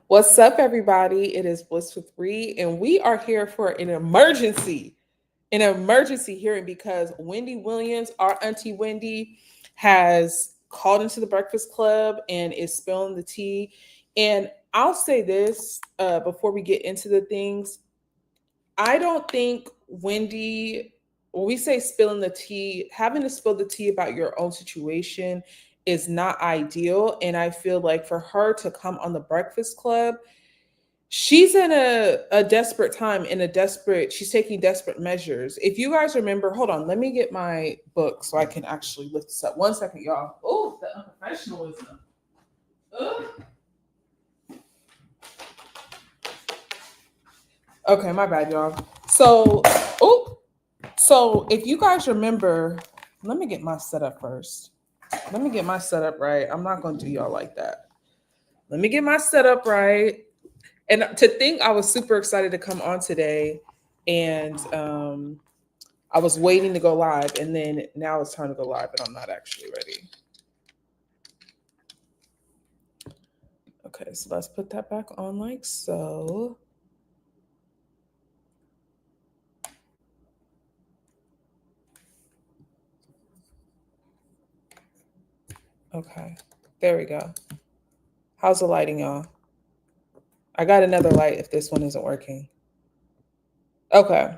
What's up, everybody? It is Bliss with Bree, and we are here for an emergency hearing because Wendy Williams, our auntie Wendy, has called into the Breakfast Club and is spilling the tea. And I'll say this before we get into the things. I don't think Wendy, when we say spilling the tea, having to spill the tea about your own situation is not ideal. And I feel like for her to come on the Breakfast Club, she's in a desperate time, she's taking desperate measures. If you guys remember, hold on, let me get my book so I can actually lift this up. 1 second, y'all. Oh, the unprofessionalism. Ugh. Okay, my bad, y'all. So if you guys remember, let me get my setup first. Let me get my setup right. I'm not gonna do y'all like that. Let me get my setup right. And to think I was super excited to come on today, and I was waiting to go live, and then now it's time to go live, but I'm not actually ready. Okay, so let's put that back on like so. Okay, there we go. How's the lighting, y'all? I got another light if this one isn't working. Okay.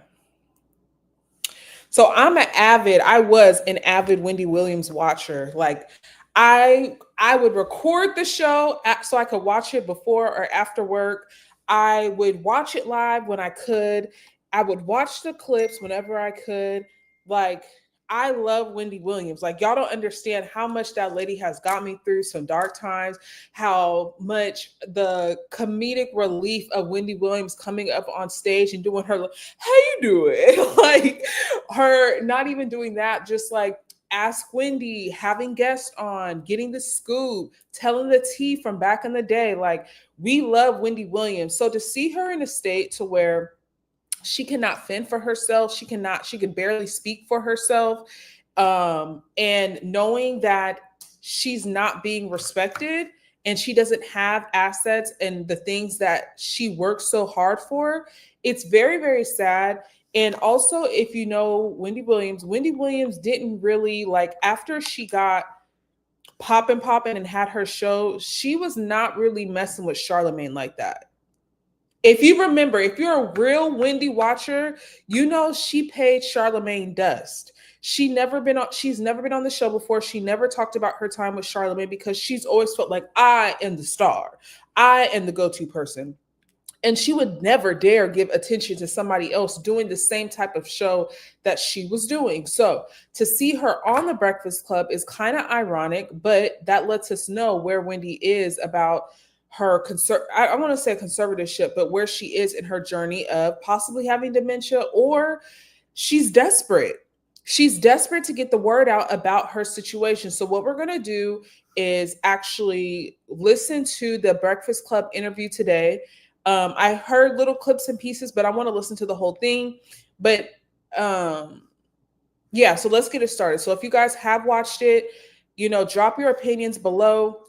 So I was an avid Wendy Williams watcher. Like I would record the show so I could watch it before or after work. I would watch it live when I could. I would watch the clips whenever I could. Like I love Wendy Williams. Like y'all don't understand how much that lady has got me through some dark times, how much the comedic relief of Wendy Williams coming up on stage and doing her, how you doing? Like her not even doing that, just like Ask Wendy, having guests on, getting the scoop, telling the tea from back in the day. Like we love Wendy Williams. So to see her in a state to where she cannot fend for herself, she can barely speak for herself. And knowing that she's not being respected and she doesn't have assets and the things that she works so hard for, it's very, very sad. And also, if you know Wendy Williams didn't really like after she got popping and had her show, she was not really messing with Charlemagne like that. If you remember, if you're a real Wendy watcher, you know she paid Charlemagne dust. She's never been on the show before. She never talked about her time with Charlemagne because she's always felt like I am the star. I am the go-to person. And she would never dare give attention to somebody else doing the same type of show that she was doing. So to see her on the Breakfast Club is kind of ironic, but that lets us know where Wendy is about her I want to say conservatorship, but where she is in her journey of possibly having dementia, or she's desperate. She's desperate to get the word out about her situation. So what we're going to do is actually listen to the Breakfast Club interview today. I heard little clips and pieces, but I want to listen to the whole thing. But yeah, so let's get it started. So if you guys have watched it, drop your opinions below.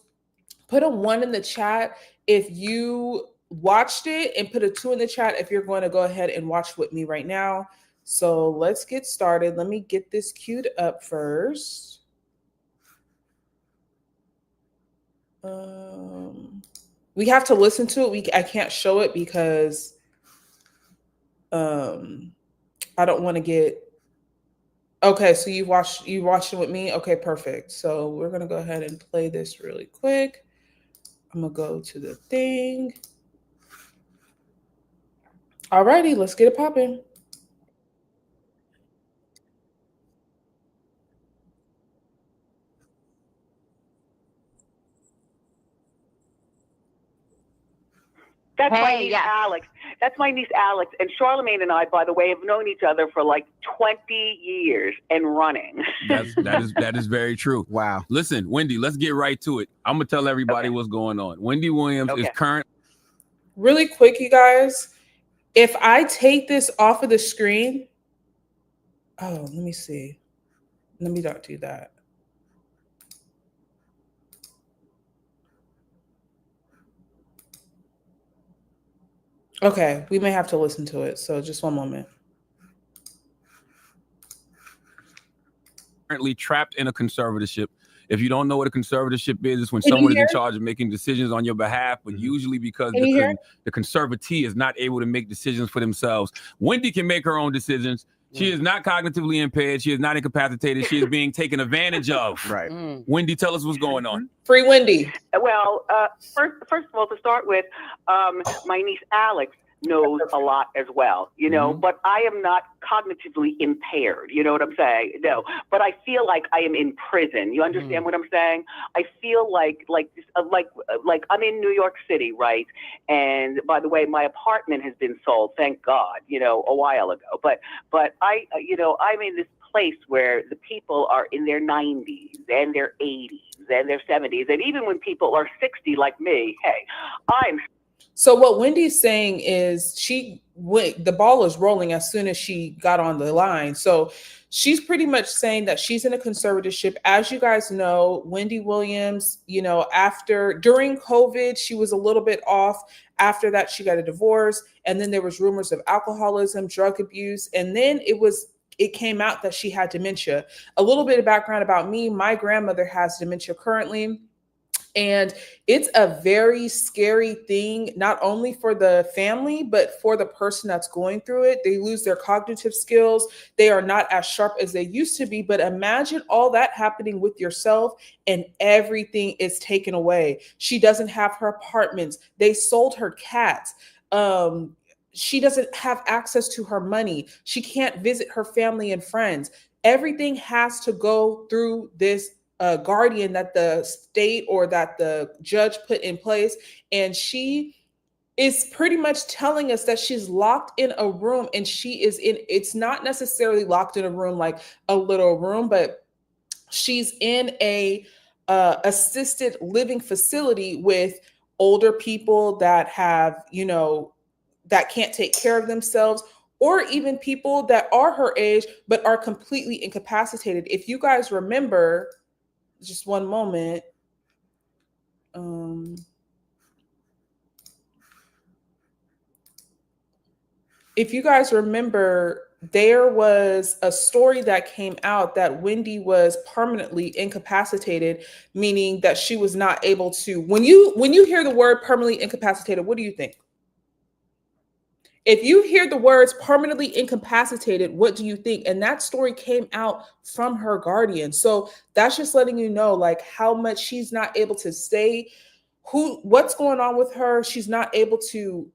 Put a 1 in the chat if you watched it, and put a 2 in the chat if you're going to go ahead and watch with me right now. So let's get started. Let me get this queued up first. We have to listen to it. I can't show it because I don't want to get. Okay, so you watched it with me. Okay, perfect. So we're gonna go ahead and play this really quick. I'm gonna go to the thing. Alrighty, let's get it popping. That's my niece, Alex. That's my niece, Alex. And Charlemagne and I, by the way, have known each other for like 20 years and running. That is very true. Wow. Listen, Wendy, let's get right to it. I'm going to tell everybody what's going on. Wendy Williams is current. Really quick, you guys. If I take this off of the screen, let me see. Let me not do that. Okay, we may have to listen to it. So just one moment. Currently trapped in a conservatorship. If you don't know what a conservatorship is, it's when Can you someone is in hear? charge of making decisions on your behalf, but usually because Can you hear? the conservatee is not able to make decisions for themselves. Wendy can make her own decisions. She is not cognitively impaired. She is not incapacitated. She is being taken advantage of. Right. Wendy, tell us what's going on. Free Wendy. Well, first of all, to start with, my niece Alex knows a lot as well, you know, but I am not cognitively impaired. You know what I'm saying? No, but I feel like I am in prison. You understand what I'm saying? I feel like I'm in New York City, right? And by the way, my apartment has been sold, thank God, you know, a while ago. But I, you know, I'm in this place where the people are in their 90s and their 80s and their 70s, and even when people are 60 like me, hey, I'm. So what Wendy's saying is the ball is rolling as soon as she got on the line. So she's pretty much saying that she's in a conservatorship. As you guys know, Wendy Williams, you know, during COVID, she was a little bit off. After that, she got a divorce. And then there was rumors of alcoholism, drug abuse. And then it came out that she had dementia. A little bit of background about me. My grandmother has dementia currently. And it's a very scary thing, not only for the family, but for the person that's going through it. They lose their cognitive skills. They are not as sharp as they used to be. But imagine all that happening with yourself and everything is taken away. She doesn't have her apartments. They sold her cats. She doesn't have access to her money. She can't visit her family and friends. Everything has to go through this guardian that the state or that the judge put in place. And she is pretty much telling us that she's locked in a room, and it's not necessarily locked in a room like a little room, but she's in a assisted living facility with older people that have, you know, that can't take care of themselves, or even people that are her age but are completely incapacitated. If you guys remember, just one moment. If you guys remember, there was a story that came out that Wendy was permanently incapacitated, meaning that she was not able to. When you hear the word permanently incapacitated, what do you think? If you hear the words permanently incapacitated, what do you think? And that story came out from her guardian. So that's just letting you know, like, how much she's not able to say what's going on with her. She's not able to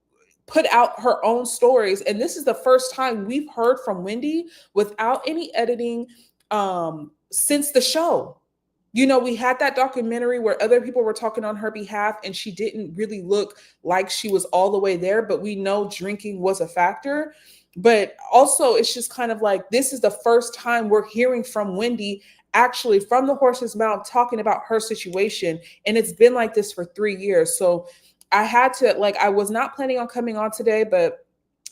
put out her own stories. And this is the first time we've heard from Wendy without any editing since the show. You know, we had that documentary where other people were talking on her behalf and she didn't really look like she was all the way there, but we know drinking was a factor. But also, it's just kind of like, this is the first time we're hearing from Wendy actually from the horse's mouth talking about her situation. And it's been like this for 3 years. So I had to, like, I was not planning on coming on today, but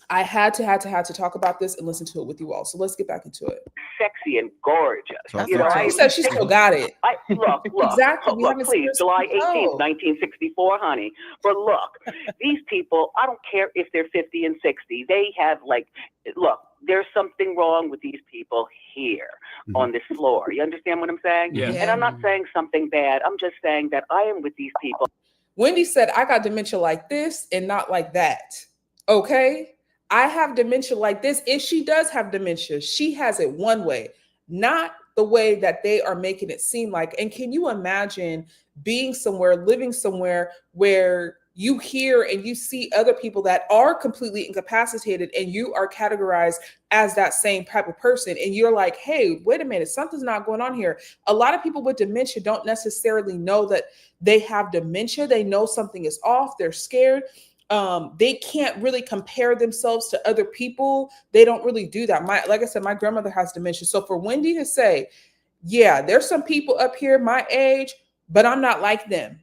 I had to talk about this and listen to it with you all. So let's get back into it. Sexy and gorgeous. You know, she said she still got it. Look, Exactly. Look, please, July 18th, 1964, honey. But look, these people, I don't care if they're 50 and 60. They have, like, look, there's something wrong with these people here on this floor. You understand what I'm saying? Yeah. And I'm not saying something bad. I'm just saying that I am with these people. Wendy said, I got dementia like this and not like that. Okay? I have dementia like this. If she does have dementia, she has it one way, not the way that they are making it seem like. And can you imagine being somewhere, living somewhere where you hear and you see other people that are completely incapacitated and you are categorized as that same type of person. And you're like, hey, wait a minute, something's not going on here. A lot of people with dementia don't necessarily know that they have dementia. They know something is off. They're scared. They can't really compare themselves to other people. They don't really do that. Like I said, my grandmother has dementia. So for Wendy to say, yeah, there's some people up here my age, but I'm not like them.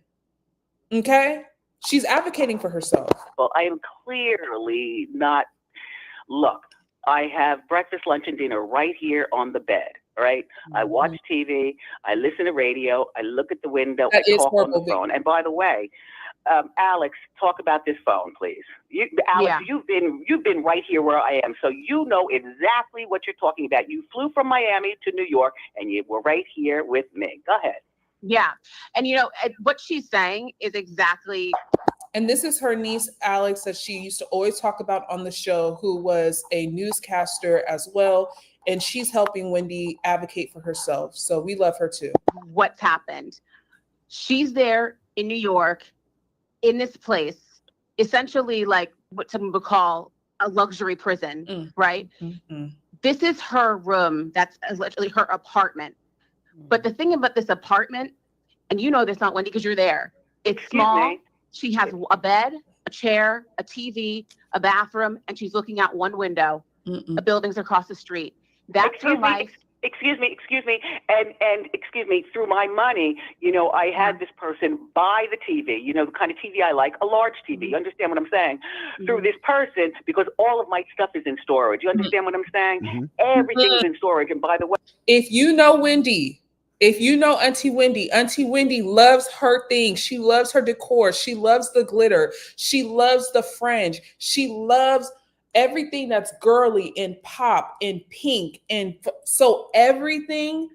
Okay? She's advocating for herself. Well, I am clearly not. Look, I have breakfast, lunch, and dinner right here on the bed. Right? I watch TV. I listen to radio. I look at the window. I talk on the phone. And by the way, Alex, talk about this phone, please. Alex, you've been right here where I am, so you know exactly what you're talking about. You flew from Miami to New York, and you were right here with me. Go ahead. Yeah, and what she's saying is exactly. And this is her niece, Alex, that she used to always talk about on the show, who was a newscaster as well. And she's helping Wendy advocate for herself. So we love her too. What's happened? She's there in New York, in this place, essentially like what some would call a luxury prison, right? Mm-hmm. This is her room. That's literally her apartment. But the thing about this apartment, and you know this, not Wendy, because you're there, it's small. She has a bed, a chair, a TV, a bathroom, and she's looking out one window. The buildings across the street. That's her life. Excuse me. And excuse me, through my money, I had this person buy the TV, the kind of TV I like, a large TV. You understand what I'm saying? Through this person, because all of my stuff is in storage. You understand what I'm saying? Everything is in storage. And by the way, if you know Wendy, if you know Auntie Wendy loves her things. She loves her decor. She loves the glitter. She loves the fringe. She loves everything that's girly and pop and pink. And so everything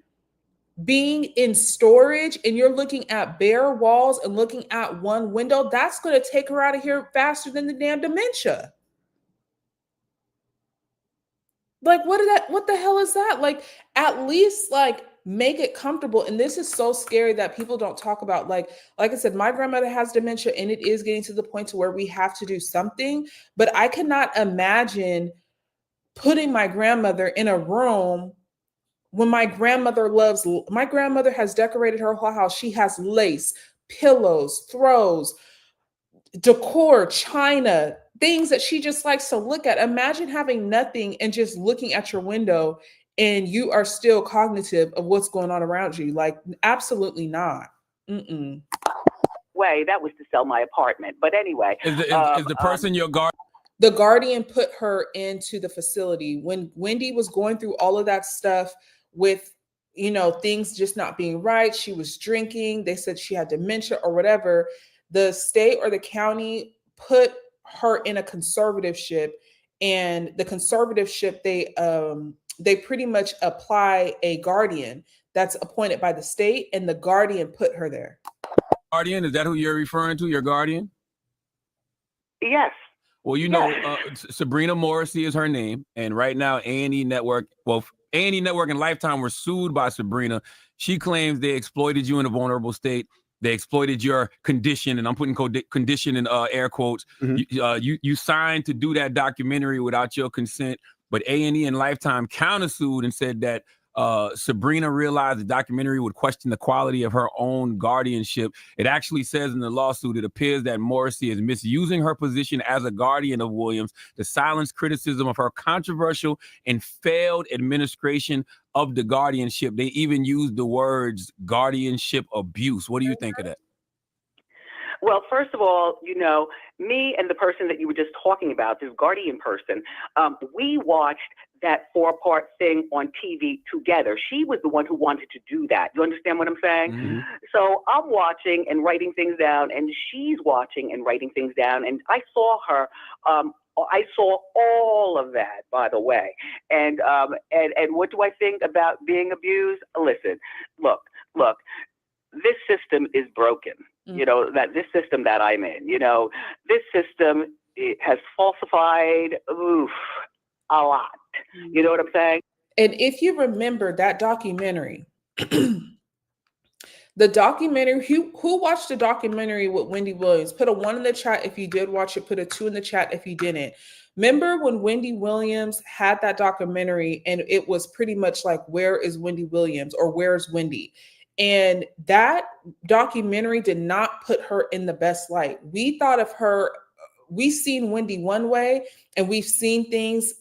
being in storage and you're looking at bare walls and looking at one window, that's going to take her out of here faster than the damn dementia. Like, what the hell is that? Like, at least make it comfortable. And this is so scary that people don't talk about. Like I said, my grandmother has dementia and it is getting to the point to where we have to do something, but I cannot imagine putting my grandmother in a room when my grandmother has decorated her whole house. She has lace, pillows, throws, decor, china, things that she just likes to look at. Imagine having nothing and just looking at your window and you are still cognitive of what's going on around you. Like, absolutely not. Way that was to sell my apartment. But anyway, is the person your guardian? The guardian put her into the facility when Wendy was going through all of that stuff with, things just not being right. She was drinking. They said she had dementia or whatever. The state or the county put her in a conservatorship, and the conservatorship, they pretty much apply a guardian that's appointed by the state, and the guardian put her there. Guardian, is that who you're referring to? Your guardian? Yes. Well, Sabrina Morrissey is her name, and right now A&E Network, A&E Network and Lifetime were sued by Sabrina. She claims they exploited you in a vulnerable state. They exploited your condition, and I'm putting condition in air quotes. You signed to do that documentary without your consent, but A&E and Lifetime countersued and said that Sabrina realized the documentary would question the quality of her own guardianship. It actually says in the lawsuit, it appears that Morrissey is misusing her position as a guardian of Williams to silence criticism of her controversial and failed administration of the guardianship. They even used the words guardianship abuse. What do you think of that? Well, first of all, me and the person that you were just talking about, this guardian person, we watched that 4-part thing on TV together. She was the one who wanted to do that. You understand what I'm saying? So I'm watching and writing things down, and she's watching and writing things down. And I saw her. I saw all of that, by the way. And what do I think about being abused? Listen, look. This system is broken. That this system that I'm in, this system has falsified a lot. You know what I'm saying? And if you remember that documentary, the documentary, who watched the documentary with Wendy Williams? Put a 1 in the chat if you did watch it, put a 2 in the chat if you didn't. Remember when Wendy Williams had that documentary and it was pretty much like, where is Wendy Williams or where's Wendy? And that documentary did not put her in the best light. We thought of her, we've seen Wendy one way and we've seen things.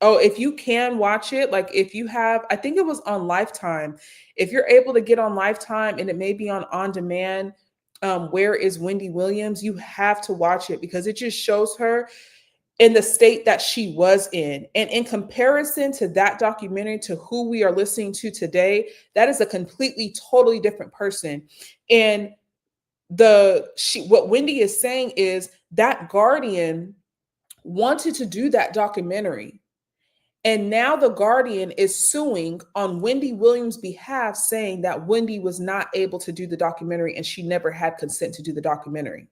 If you can watch it, like if you have, I think it was on Lifetime. If you're able to get on Lifetime and it may be on demand, where is Wendy Williams? You have to watch it because it just shows her in the state that she was in. And in comparison to that documentary, to who we are listening to today, that is a completely, totally different person. And what Wendy is saying is that guardian wanted to do that documentary. And now the guardian is suing on Wendy Williams' behalf, saying that Wendy was not able to do the documentary and she never had consent to do the documentary.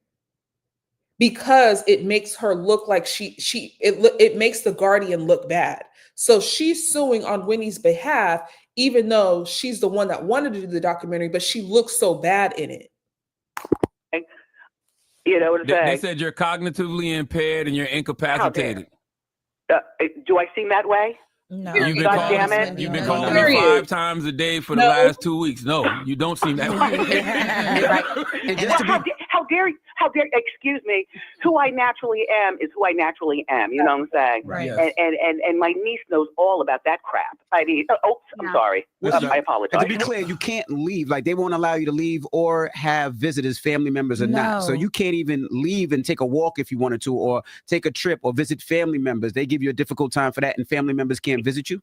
Because it makes her look like it makes the guardian look bad. So she's suing on Wendy's behalf, even though she's the one that wanted to do the documentary, but she looks so bad in it. You know what I'm saying? They said you're cognitively impaired and you're incapacitated. Do I seem that way? No, You've been calling me 5 times a day for the last 2 weeks. No, you don't seem that way. Right. How dare you? Excuse me. Who I naturally am is who I naturally am. You know what I'm saying? Right. Yes. And my niece knows all about that crap. I mean, I'm sorry. I apologize. And to be clear, you can't leave. Like, they won't allow you to leave or have visitors, family members or not. So you can't even leave and take a walk if you wanted to, or take a trip or visit family members. They give you a difficult time for that, and family members can't visit you.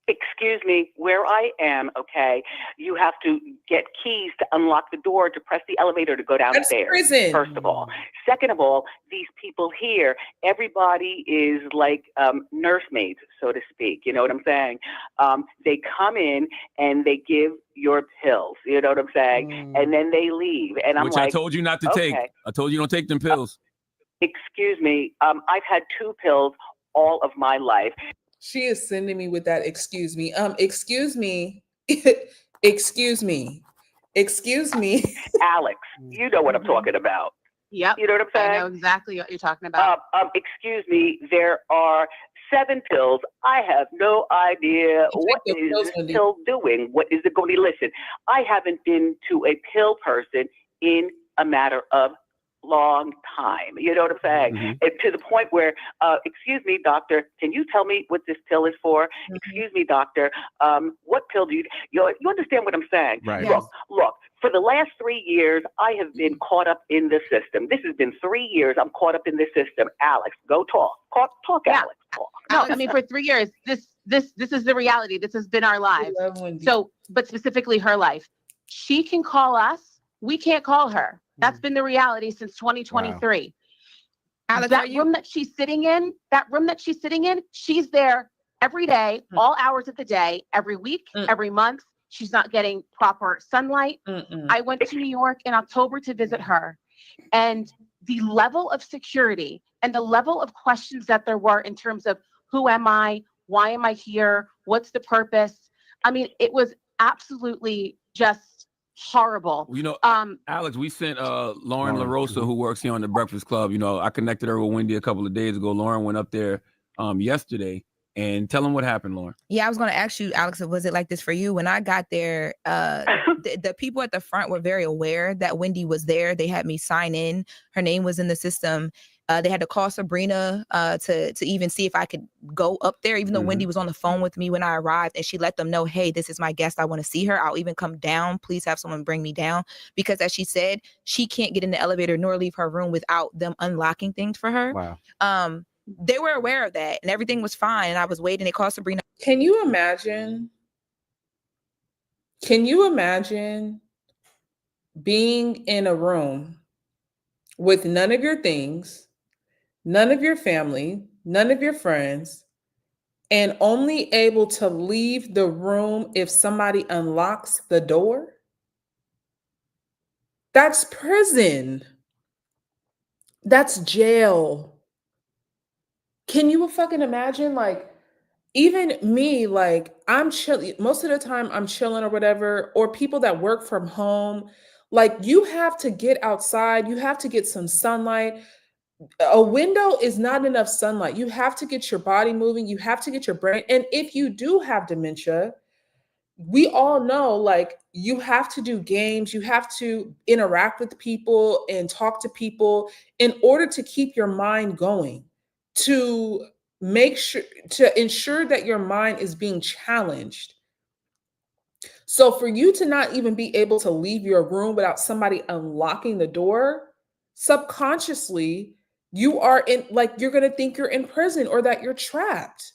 Excuse me, where I am, okay, you have to get keys to unlock the door to press the elevator to go downstairs. That's prison. First of all. Second of all, these people here, everybody is like nursemaids, so to speak. You know what I'm saying? They come in and they give your pills. You know what I'm saying? And then they leave. And I'm Which like, I told you not to take. I told you don't take them pills. Excuse me, I've had 2 pills all of my life. She is sending me with that excuse me. Excuse me. Excuse me. Excuse me. Alex, you know what I'm talking about. Yep. You know what I'm saying? I know exactly what you're talking about. Excuse me, there are 7 pills. I have no idea what is this pill doing. What is it going to be? Listen, I haven't been to a pill person in a matter of long time. You know what I'm saying? And to the point where, excuse me, doctor, can you tell me what this pill is for? Excuse me, doctor, what pill do you understand what I'm saying? Right. Look, for the last 3 years, I have been caught up in the system. This has been 3 years. I'm caught up in the system. Alex, go talk. Talk, yeah. Alex, talk. No, I mean, for 3 years, this is the reality. This has been our lives. So, but specifically her life. She can call us. We can't call her. That's been the reality since 2023. Wow. Alex, that room that she's sitting in, she's there every day, all hours of the day, every week, every month. She's not getting proper sunlight. I went to New York in October to visit her, and the level of security and the level of questions that there were in terms of who am I? Why am I here? What's the purpose? I mean, it was absolutely just horrible. You know, Alex, we sent Lauren LaRosa, who works here on the Breakfast Club. You know, I connected her with Wendy a couple of days ago. Lauren went up there yesterday. And tell them what happened, Lauren. Yeah, I was going to ask you, Alex, was it like this for you? When I got there, the people at the front were very aware that Wendy was there. They had me sign in. Her name was in the system. They had to call Sabrina to even see if I could go up there, even though Wendy was on the phone with me when I arrived. And she let them know, hey, this is my guest. I want to see her. I'll even come down. Please have someone bring me down. Because as she said, she can't get in the elevator nor leave her room without them unlocking things for her. Wow. They were aware of that and everything was fine. And I was waiting. They called Sabrina. Can you imagine being in a room with none of your things, none of your family, none of your friends, and only able to leave the room if somebody unlocks the door? That's prison. That's jail. Can you fucking imagine? Like, even me, like, I'm chilling. Most of the time I'm chilling or whatever, or people that work from home, like, you have to get outside. You have to get some sunlight. A window is not enough sunlight. You have to get your body moving. You have to get your brain. And if you do have dementia, we all know, like, you have to do games. You have to interact with people and talk to people in order to keep your mind going, to make sure, to ensure that your mind is being challenged. So for you to not even be able to leave your room without somebody unlocking the door, subconsciously, you are in, like, you're going to think you're in prison or that you're trapped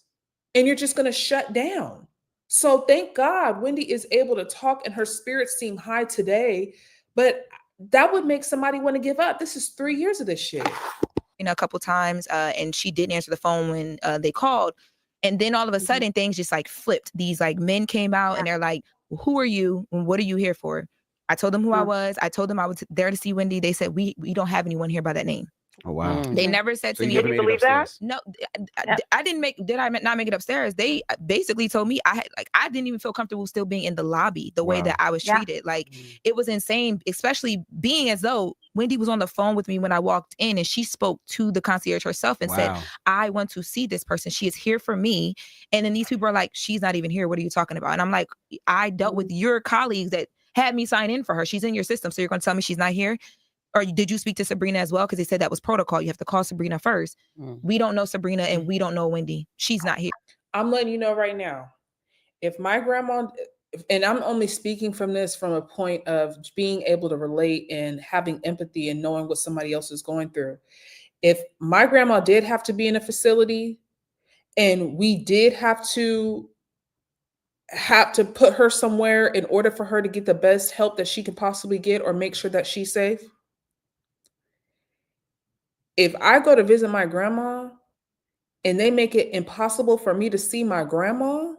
and you're just going to shut down. So thank God Wendy is able to talk and her spirits seem high today. But that would make somebody want to give up. This is 3 years of this shit. A couple times, and she didn't answer the phone when they called. And then all of a sudden things just like flipped. These like men came out and they're like, who are you? And what are you here for? I told them who I was. I told them I was there to see Wendy. They said, we don't have anyone here by that name. Oh, wow. They never said So to you me, never Can you made it believe that? upstairs? no, I didn't make, did I not make it upstairs? They basically told me I didn't even feel comfortable still being in the lobby the way that I was treated. Like, it was insane, especially being as though Wendy was on the phone with me when I walked in and she spoke to the concierge herself and said, I want to see this person. She is here for me. And then these people are like, she's not even here. What are you talking about? And I'm like, I dealt with your colleagues that had me sign in for her. She's in your system. So you're going to tell me she's not here? Or did you speak to Sabrina as well? Because they said that was protocol. You have to call Sabrina first. We don't know Sabrina and we don't know Wendy. She's not here. I'm letting you know right now. If my grandma, and I'm only speaking from this from a point of being able to relate and having empathy and knowing what somebody else is going through. If my grandma did have to be in a facility and we did have to put her somewhere in order for her to get the best help that she can possibly get or make sure that she's safe. If I go to visit my grandma and they make it impossible for me to see my grandma,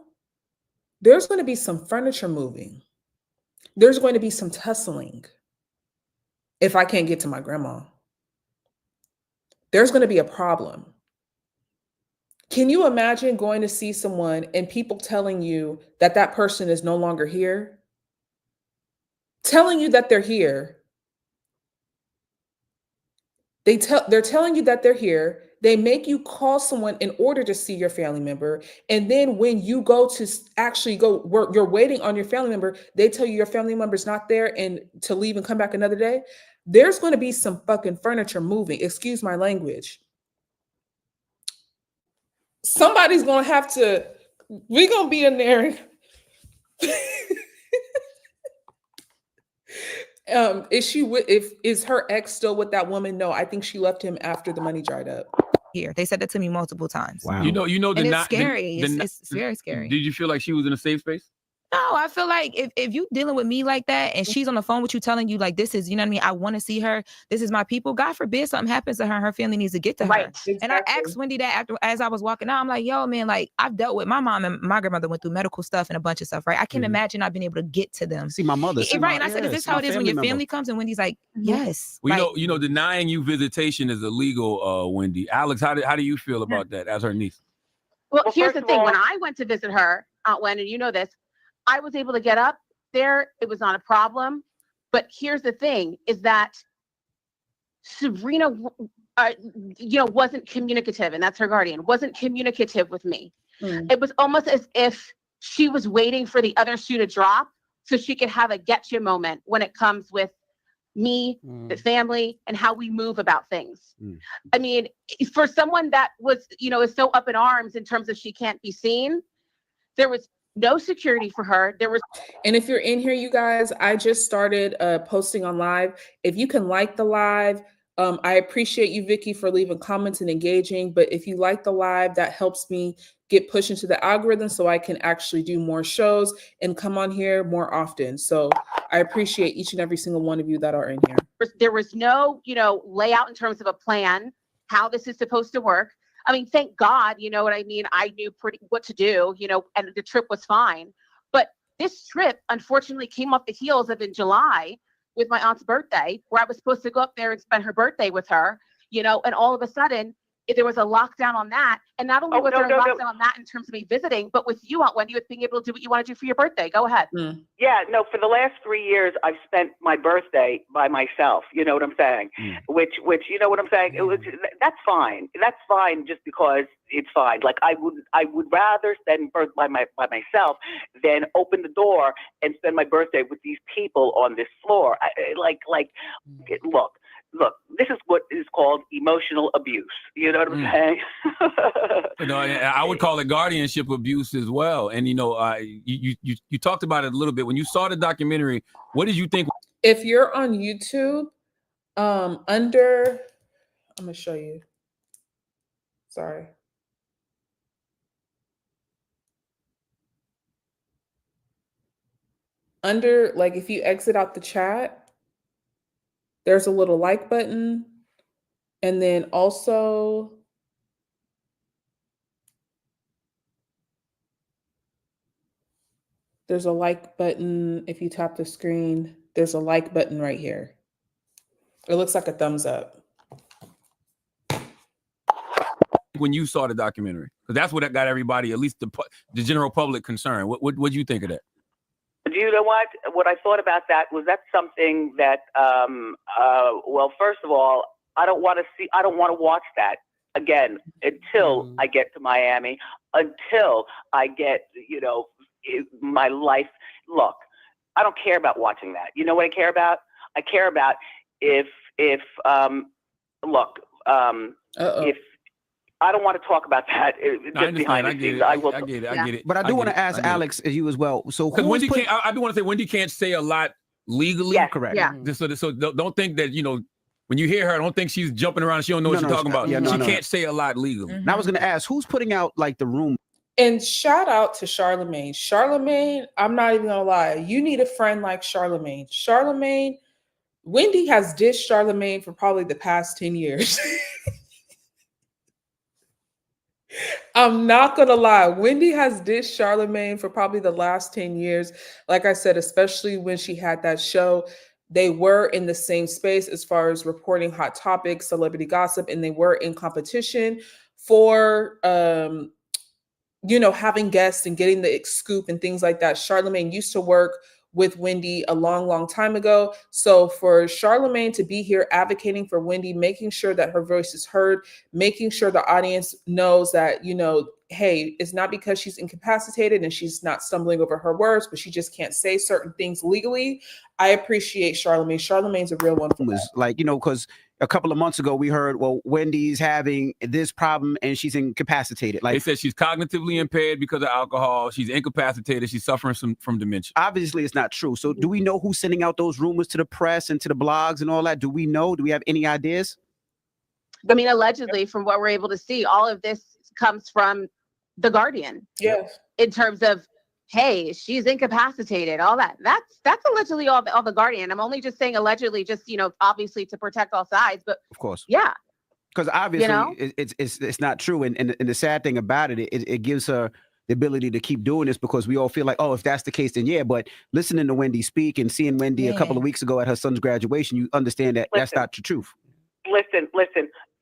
there's going to be some furniture moving. There's going to be some tussling if I can't get to my grandma. There's going to be a problem. Can you imagine going to see someone and people telling you that that person is no longer here? Telling you that they're here. They're telling you that they're here. They make you call someone in order to see your family member. And then when you go to actually go work, you're waiting on your family member. They tell you your family member's not there and to leave and come back another day. There's going to be some fucking furniture moving. Excuse my language. Somebody's going to have to, we're going to be in there. Is her ex still with that woman? No, I think she left him after the money dried up. Here, they said that to me multiple times. Wow. You know, and it's scary. It's very scary. Did you feel like she was in a safe space? No, I feel like if you dealing with me like that and she's on the phone with you telling you like this is, you know what I mean? I want to see her. This is my people. God forbid something happens to her and her family needs to get to her. Exactly. And I asked Wendy that as I was walking out, I'm like, yo, man, like I've dealt with my mom and my grandmother went through medical stuff and a bunch of stuff, right? I can't imagine not being able to get to them. See my mother. Right. And I said, is this how it is when your family comes? And Wendy's like, yes. Well, you know, denying you visitation is illegal, Wendy. Alex, how do you feel about that as her niece? Well, here's the thing. When I went to visit her, Aunt Wen, and you know this, I was able to get up there. It was not a problem. But here's the thing is that Sabrina, wasn't communicative, and that's her guardian, wasn't communicative with me. It was almost as if she was waiting for the other shoe to drop so she could have a get you moment when it comes with me, the family, and how we move about things. I mean, for someone that was, is so up in arms in terms of she can't be seen, there was no security for her. And if you're in here, you guys, I just started posting on live. If you can like the live, I appreciate you, Vicky, for leaving comments and engaging. But if you like the live, that helps me get pushed into the algorithm so I can actually do more shows and come on here more often. So I appreciate each and every single one of you that are in here. There was no, layout in terms of a plan, how this is supposed to work. I mean, thank God, you know what I mean? I knew what to do, and the trip was fine. But this trip, unfortunately, came off the heels of in July with my aunt's birthday, where I was supposed to go up there and spend her birthday with her, and all of a sudden, there was a lockdown on that. And not only was there a lockdown on that in terms of me visiting, but with you, Aunt Wendy, with being able to do what you want to do for your birthday. Go ahead. Yeah, no, for the last 3 years, I've spent my birthday by myself. You know what I'm saying? Which, you know what I'm saying? That's fine. That's fine just because it's fine. Like I would rather spend birth by myself than open the door and spend my birthday with these people on this floor. Look, this is what is called emotional abuse. You know what I'm saying? I would call it guardianship abuse as well. And, you talked about it a little bit. When you saw the documentary, what did you think? If you're on YouTube, I'm going to show you. Sorry. If you exit out the chat, There's a little like button. And then also, there's a like button. If you tap the screen, there's a like button right here. It looks like a thumbs up. When you saw the documentary, because that's what got everybody, at least the general public, concerned. What do you think of that? Do you know what? What I thought about that was that's something that, well, first of all, I don't want to watch that again until I get to Miami, until I get, my life. Look, I don't care about watching that. You know what I care about? I care about if I don't want to talk about that. Just behind the scenes. I get it. But I do want to ask Alex you as well. So because Wendy can't. I do want to say Wendy can't say a lot legally. Yes. Correct. Yeah. So don't think that when you hear her, don't think she's jumping around. She don't know what she's talking about. She can't say a lot legally. And I was going to ask, who's putting out like the room? And shout out to Charlemagne. Charlemagne, I'm not even gonna lie. You need a friend like Charlemagne. Charlemagne, Wendy has dished Charlemagne for probably the past 10 years. I'm not gonna lie. Wendy has dished Charlemagne for probably the last 10 years. Like I said, especially when she had that show, they were in the same space as far as reporting hot topics, celebrity gossip, and they were in competition for having guests and getting the scoop and things like that. Charlemagne used to work with Wendy a long, long time ago. So for Charlemagne to be here advocating for Wendy, making sure that her voice is heard, making sure the audience knows that, hey, it's not because she's incapacitated and she's not stumbling over her words, but she just can't say certain things legally. I appreciate Charlemagne. Charlemagne's a real one. Was like, because a couple of months ago we heard, well, Wendy's having this problem and she's incapacitated. Like they said she's cognitively impaired because of alcohol. She's incapacitated. She's suffering from dementia. Obviously, it's not true. So do we know who's sending out those rumors to the press and to the blogs and all that? Do we know? Do we have any ideas? I mean, allegedly, from what we're able to see, all of this comes from The Guardian. Yes. In terms of, hey, she's incapacitated, all that. That's allegedly all the Guardian. I'm only just saying allegedly, just obviously to protect all sides, but of course, yeah, because obviously it's not true. And the sad thing about it gives her the ability to keep doing this because we all feel like, oh, if that's the case, then yeah. But listening to Wendy speak and seeing Wendy a couple of weeks ago at her son's graduation, you understand that that's not the truth. Listen.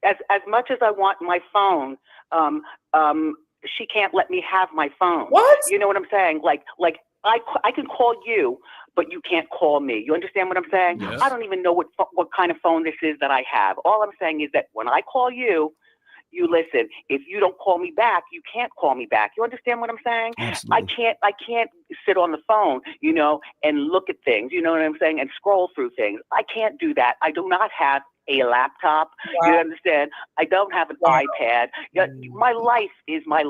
As much as I want my phone, she can't let me have my phone. What? You know what I'm saying? Like I can call you, but you can't call me. You understand what I'm saying? Yes. I don't even know what kind of phone this is that I have. All I'm saying is that when I call you, you listen. If you don't call me back, you can't call me back. You understand what I'm saying? Absolutely. I can't sit on the phone, and look at things, you know what I'm saying, and scroll through things. I can't do that. I do not have a laptop. Wow. You understand? I don't have an iPad. My life is my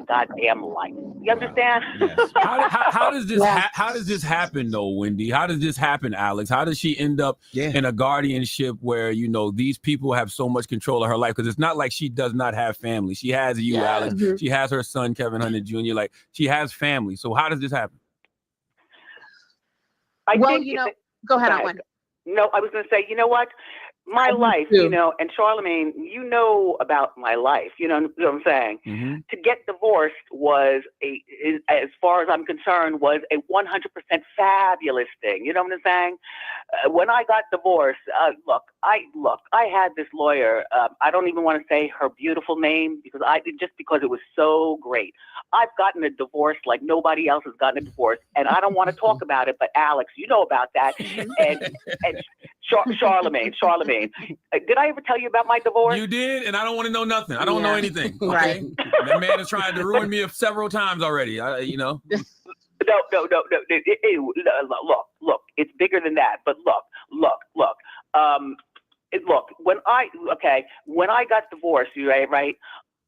goddamn life. You understand? Yes. How does this happen though, Wendy? How does this happen, Alex? How does she end up in a guardianship where these people have so much control of her life? Because it's not like she does not have family. She has you, Alex. Mm-hmm. She has her son, Kevin Hunter Jr. Like she has family. So how does this happen? Go ahead, Wendy. No, I was going to say, you know what? My life, and Charlemagne, about my life, you know what I'm saying? Mm-hmm. To get divorced was as far as I'm concerned, was a 100% fabulous thing. You know what I'm saying? When I got divorced, I had this lawyer. I don't even want to say her beautiful name because it was so great. I've gotten a divorce like nobody else has gotten a divorce, and I don't want to talk about it. But Alex, you know about that, and Charlemagne. Did I ever tell you about my divorce? You did, and I don't want to know nothing. I don't know anything. Okay? Right. That man has tried to ruin me several times already. No. Look, it's bigger than that. But look. When I got divorced, right?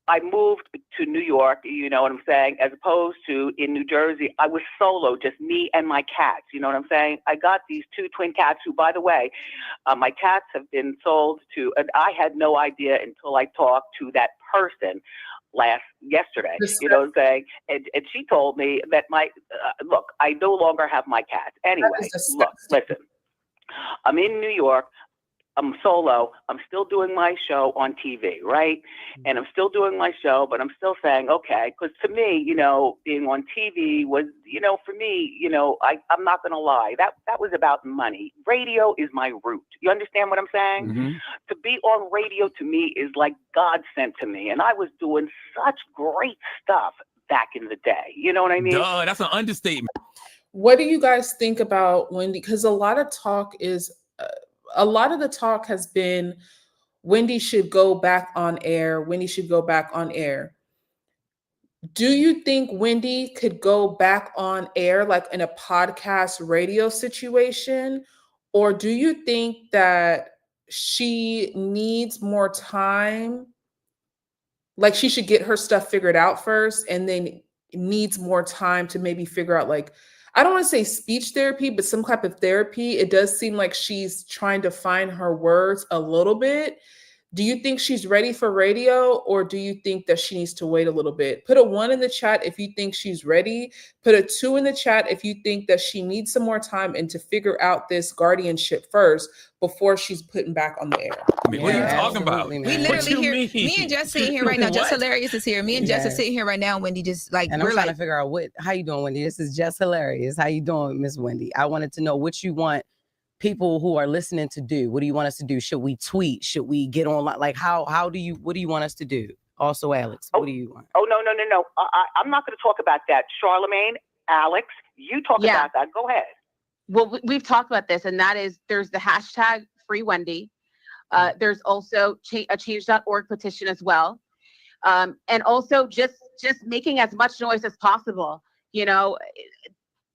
I moved to New York, you know what I'm saying? As opposed to in New Jersey, I was solo, just me and my cats. You know what I'm saying? I got these two twin cats who, by the way, my cats have been sold to, and I had no idea until I talked to that person yesterday, you know what I'm saying? And she told me that I no longer have my cats. Anyway, look, listen. I'm in New York. I'm solo. I'm still doing my show on TV, right? And I'm still doing my show, but I'm still saying, okay, because to me, you know, being on TV was, you know, for me, you know, I'm not going to lie. That was about money. Radio is my root. You understand what I'm saying? Mm-hmm. To be on radio to me is like God sent to me. And I was doing such great stuff back in the day. You know what I mean? Duh, that's an understatement. What do you guys think about Wendy? Because a lot of the talk has been Wendy should go back on air. Wendy should go back on air. Do you think Wendy could go back on air like in a podcast radio situation? Or do you think that she needs more time? Like she should get her stuff figured out first and then needs more time to maybe figure out, like, I don't want to say speech therapy, but some type of therapy. It does seem like she's trying to find her words a little bit. Do you think she's ready for radio, or do you think that she needs to wait a little bit? Put a 1 in the chat if you think she's ready. Put a 2 in the chat if you think that she needs some more time and to figure out this guardianship first before she's putting back on the air. I mean, what are you talking about? We literally here. Me and Jess sitting here right now. Jess Hilarious is here. Me and Jess are sitting here right now. Wendy just like, and we're I'm trying like, to figure out how you doing, Wendy. This is Jess Hilarious. How you doing, Miss Wendy? I wanted to know what you want people who are listening to do. What do you want us to do? Should we tweet? Should we get online? Like what do you want us to do? Also, Alex, what do you want? Oh, no. I'm not going to talk about that. Charlamagne, Alex, you talk about that. Go ahead. Well, we've talked about this, and that is there's the hashtag Free Wendy. There's also a change.org petition as well. And also just making as much noise as possible, you know,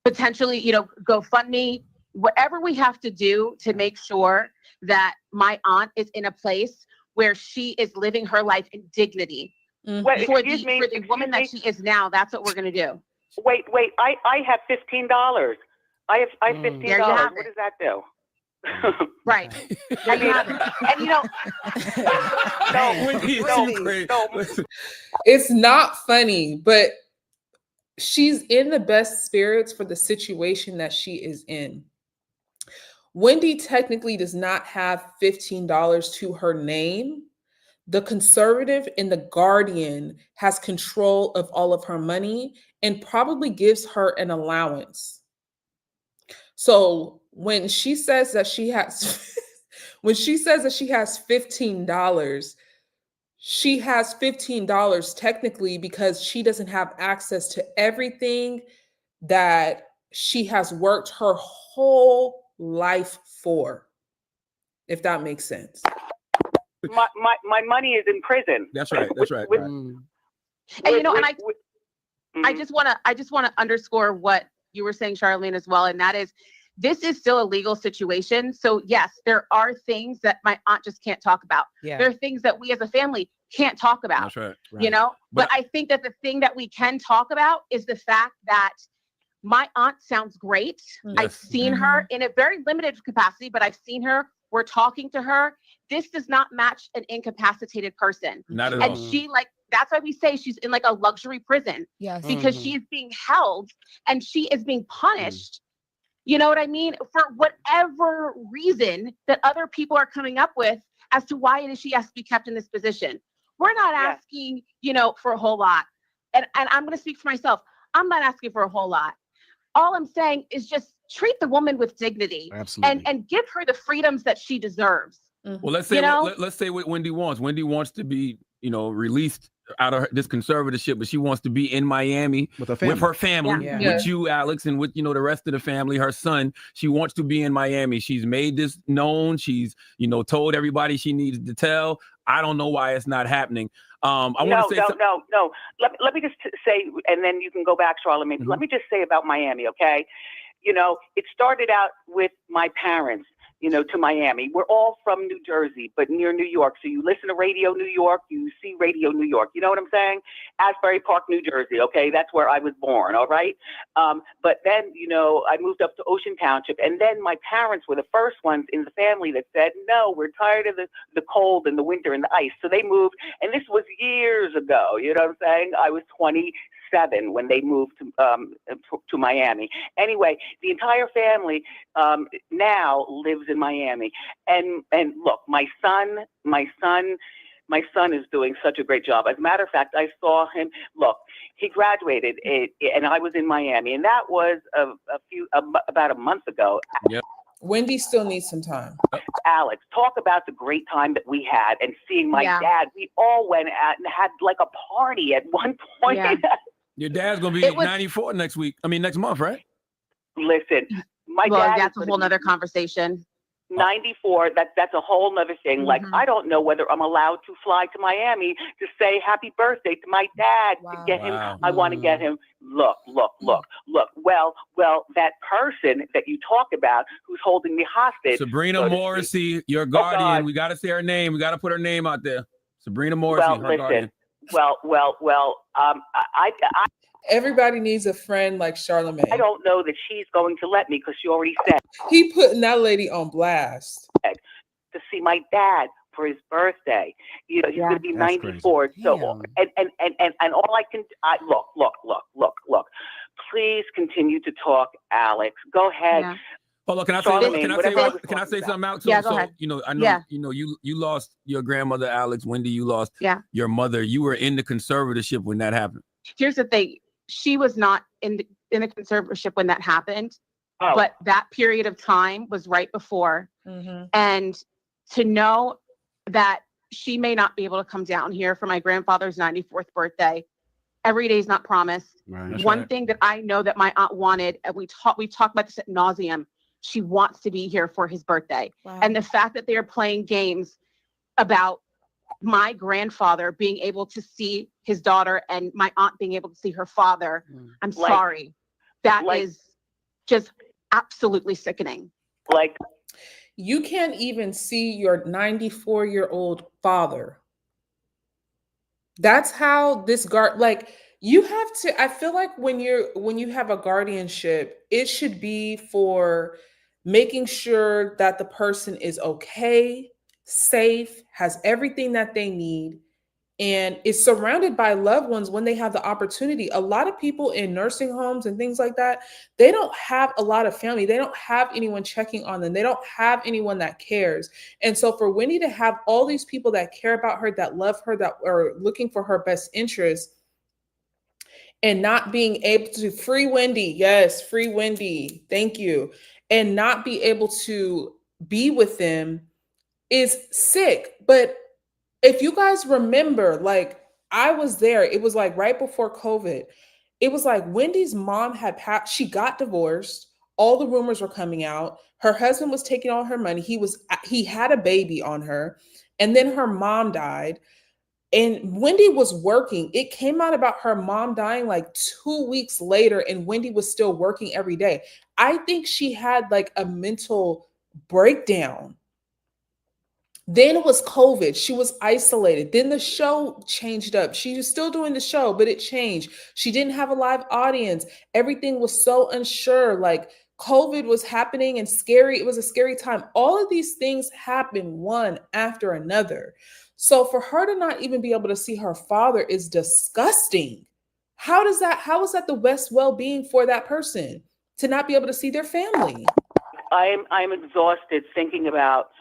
potentially, you know, GoFundMe, whatever we have to do to make sure that my aunt is in a place where she is living her life in dignity. Wait, for the woman that she is now, that's what we're going to do. Wait, I have $15. I have $15. There you have what it. does that do? Right. There you have it. And you know, It's not funny, but she's in the best spirits for the situation that she is in. Wendy technically does not have $15 to her name. The conservative in the Guardian has control of all of her money and probably gives her an allowance. So when she says that she has $15, she has $15 technically because she doesn't have access to everything that she has worked her whole life for, if that makes sense. My money is in prison. That's right. and you know, and I just want to underscore what you were saying, Charlamagne, as well, and that is, this is still a legal situation. So yes, there are things that my aunt just can't talk about. Yeah. There are things that we as a family can't talk about. That's right. You know, but I think that the thing that we can talk about is the fact that my aunt sounds great. Yes. I've seen her in a very limited capacity, but I've seen her. We're talking to her. This does not match an incapacitated person. Not at all. And she, like, that's why we say she's in like a luxury prison. Yes. Because she is being held and she is being punished. You know what I mean? For whatever reason that other people are coming up with as to why it is she has to be kept in this position. We're not asking, you know, for a whole lot. And I'm going to speak for myself. I'm not asking for a whole lot. All I'm saying is just treat the woman with dignity. Absolutely. And give her the freedoms that she deserves. Well, let's say let's say what Wendy wants. Wendy wants to be, you know, released out of this conservatorship, but she wants to be in Miami with her family, with you, Alex, and with, you know, the rest of the family, her son. She wants to be in Miami. She's made this known. She's, you know, told everybody she needs to tell. I don't know why it's not happening. No. Let me just say, and then you can go back, Charlamagne. Let me just say about Miami, okay? You know, it started out with my parents, you know, to Miami. We're all from New Jersey, but near New York. So you listen to Radio New York, you see Radio New York. You know what I'm saying? Asbury Park, New Jersey, okay? That's where I was born, all right? But then, you know, I moved up to Ocean Township. And then my parents were the first ones in the family that said, no, we're tired of the cold and the winter and the ice. So they moved. And this was years ago, you know what I'm saying? I was 26 7 when they moved to Miami. Anyway, the entire family now lives in Miami. And look, my son is doing such a great job. As a matter of fact, I saw him. Look, he graduated, and I was in Miami, and that was about a month ago. Yep. Wendy still needs some time. Alex, talk about the great time that we had and seeing my dad. We all went out and had like a party at one point. Yeah. Your dad's gonna be 94 next month, right? Listen, my dad. That's a whole nother conversation. 94, that's a whole nother thing. Like, I don't know whether I'm allowed to fly to Miami to say happy birthday to my dad, to get him. I want to get him. Look. Well, that person that you talk about who's holding me hostage. Sabrina Morrissey, your guardian. We got to say her name. We got to put her name out there. Sabrina Morrissey, her guardian. Everybody needs a friend like Charlamagne. I don't know that she's going to let me because she already said. He putting that lady on blast. To see my dad for his birthday. You know, he's going to be 94. Crazy. So, and all I can, look. Please continue to talk, Alex. Go ahead. Yeah. Oh, look, can I say something out? Yeah, go ahead. You know, I know, you lost your grandmother, Alex. Wendy, you lost your mother. You were in the conservatorship when that happened. Here's the thing. She was not in the conservatorship when that happened, but that period of time was right before. Mm-hmm. And to know that she may not be able to come down here for my grandfather's 94th birthday, every day is not promised. Right. One thing that I know that my aunt wanted, and we talked about this ad nauseum, she wants to be here for his birthday. Wow. And the fact that they are playing games about my grandfather being able to see his daughter and my aunt being able to see her father, I'm sorry. That is just absolutely sickening. Like, you can't even see your 94-year-old father. That's how this you have to, I feel like when you have a guardianship, it should be for making sure that the person is okay, safe, has everything that they need, and is surrounded by loved ones when they have the opportunity. A lot of people in nursing homes and things like that, they don't have a lot of family. They don't have anyone checking on them. They don't have anyone that cares. And so for Wendy to have all these people that care about her, that love her, that are looking for her best interest, and not being able to free Wendy. Yes, free Wendy. Thank you. And not be able to be with them is sick. But if you guys remember, like, I was there. It was like right before COVID. It was like Wendy's mom had passed. She got divorced. All the rumors were coming out. Her husband was taking all her money. He had a baby on her. And then her mom died. And Wendy was working. It came out about her mom dying like 2 weeks later, and Wendy was still working every day. I think she had like a mental breakdown. Then it was COVID. She was isolated. Then the show changed up. She was still doing the show, but it changed. She didn't have a live audience. Everything was so unsure. Like, COVID was happening and scary. It was a scary time. All of these things happened one after another. So for her to not even be able to see her father is disgusting. How is that the best well-being for that person to not be able to see their family? I'm exhausted thinking about,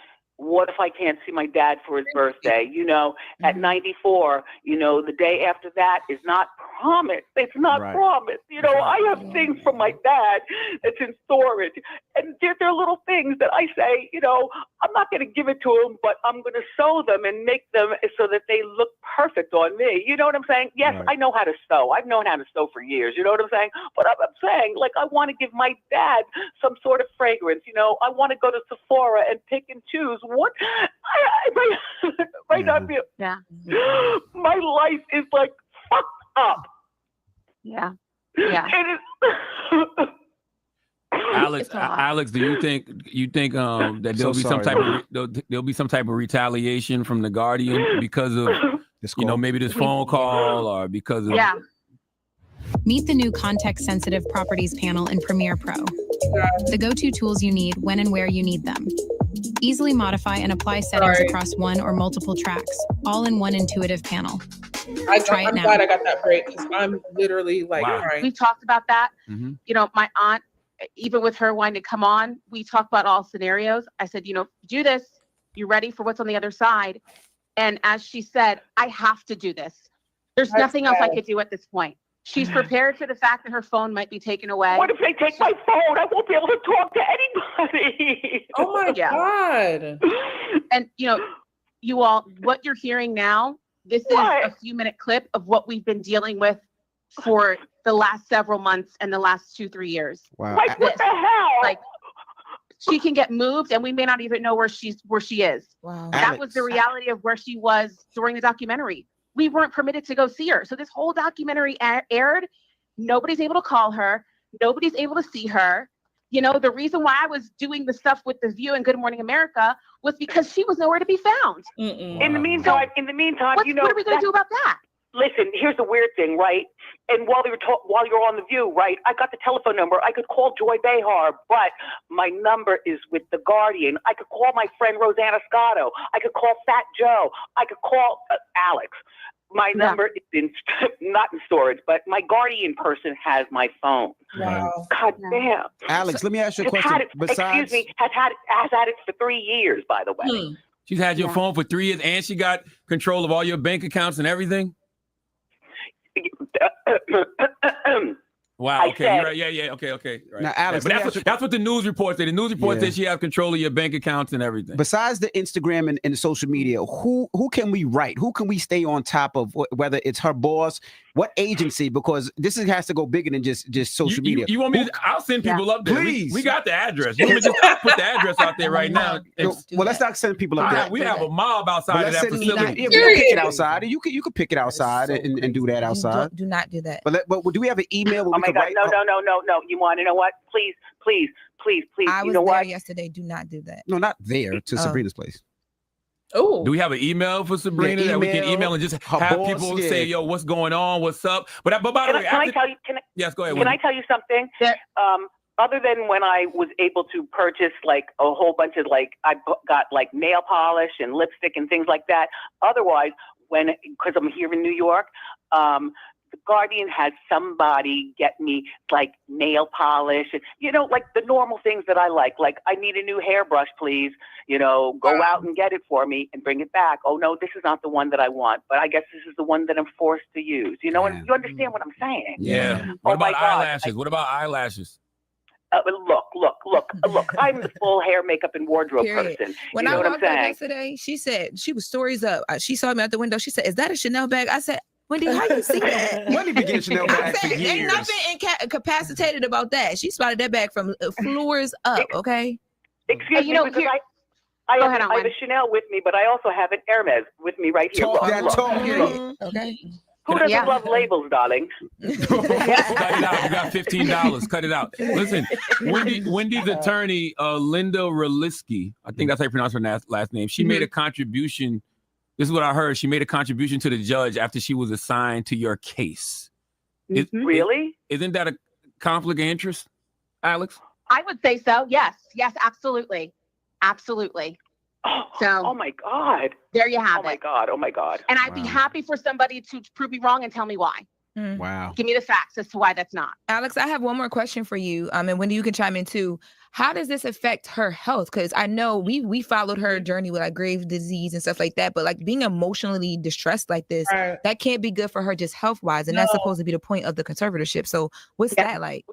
what if I can't see my dad for his birthday? You know, at 94, you know, the day after that is not promised. It's not promised. You know, I have things from my dad that's in storage. And there are little things that I say, you know, I'm not going to give it to him, but I'm going to sew them and make them so that they look perfect on me. You know what I'm saying? Yes, I know how to sew. I've known how to sew for years. You know what I'm saying? But I'm saying, like, I want to give my dad some sort of fragrance. You know, I want to go to Sephora and pick and choose. What? My life is like fucked up. Yeah. Alex, do you think that there'll be some type of retaliation from the Guardian because of maybe this phone call or because of Meet the new context-sensitive properties panel in Premiere Pro. The go-to tools you need when and where you need them. Easily modify and apply settings across one or multiple tracks, all in one intuitive panel. Try it I'm now. glad I got that break because I'm literally like crying. We talked about that. Mm-hmm. You know, my aunt, even with her wanting to come on, we talked about all scenarios. I said, you know, do this. You ready for what's on the other side? And as she said, I have to do this. There's nothing else I could do at this point. She's prepared for the fact that her phone might be taken away. What if they take my phone? I won't be able to talk to anybody. Oh my God. And, you know, you all, what you're hearing now, this is a few-minute clip of what we've been dealing with for the last several months and the last 2-3 years. Wow. Like, what the hell? Like, she can get moved and we may not even know where she is. Wow. That was the reality of where she was during the documentary. We weren't permitted to go see her. So this whole documentary aired. Nobody's able to call her. Nobody's able to see her. You know, the reason why I was doing the stuff with The View and Good Morning America was because she was nowhere to be found. In the meantime, you know, what are we going to do about that? Listen, here's the weird thing, right? And while you're on The View, right, I got the telephone number. I could call Joy Behar, but my number is with The Guardian. I could call my friend Rosanna Scotto. I could call Fat Joe. I could call Alex. My number is not in storage, but my Guardian person has my phone. Wow. God damn. Alex, let me ask you a question. Has had it for 3 years, by the way. She's had your phone for 3 years, and she got control of all your bank accounts and everything? Wow. Okay. You're right. Yeah. Okay. Right. Now, Alex, but that's what the news reports say. The news report says she has control of your bank accounts and everything. Besides the Instagram and the social media, who can we write? Who can we stay on top of? Whether it's her boss, what agency? Because this has to go bigger than just social media. You want me to? I'll send people up there. Please. We got the address. You want me to just put the address out there right now? Well, let's not send people up there. We have a mob outside of that facility. Yeah, we can pick it outside. You can pick it outside and do that outside. Do not do that. But do we have an email? Oh my God! No! You want to know what? Please. I was there yesterday. Do not do that. No, not there. To Sabrina's place. Oh. Do we have an email for Sabrina that we can email and just have people say, "Yo, what's going on? What's up?" But by the way, can I tell you? Yes, go ahead. Can I tell you something? Other than when I was able to purchase like a whole bunch of I got like nail polish and lipstick and things like that. Otherwise, because I'm here in New York, the Guardian has somebody get me like nail polish and, like the normal things that I like. Like, I need a new hairbrush, please. Go out and get it for me and bring it back. Oh, no, this is not the one that I want, but I guess this is the one that I'm forced to use. You understand what I'm saying? Yeah. What about eyelashes? What about eyelashes? Look. I'm the full hair, makeup, and wardrobe person. When I walked out yesterday, she said, she was stories up. She saw me out the window. She said, "Is that a Chanel bag?" I said, "Wendy, how you see that?" Wendy been getting Chanel bags for years. Ain't nothing incapacitated about that. She spotted that bag from floors up, okay? Excuse me, because I have a Chanel with me, but I also have an Hermes with me right here. Look. Okay. Who doesn't love labels, darling? Cut it out. You got $15. Cut it out. Listen, Wendy's attorney, Linda Roliski, I think that's how you pronounce her last name. She made a contribution. This is what I heard. She made a contribution to the judge after she was assigned to your case. Really? Isn't that a conflict of interest, Alex? I would say so. Yes, absolutely. Oh my God. There you have it. Oh my God. And I'd be happy for somebody to prove me wrong and tell me why. Wow. Give me the facts as to why that's not. Alex, I have one more question for you. And Wendy, you can chime in too. How does this affect her health? Because I know we followed her journey with Graves' disease and stuff like that, but being emotionally distressed like this, that can't be good for her just health-wise. And that's supposed to be the point of the conservatorship. So what's that like?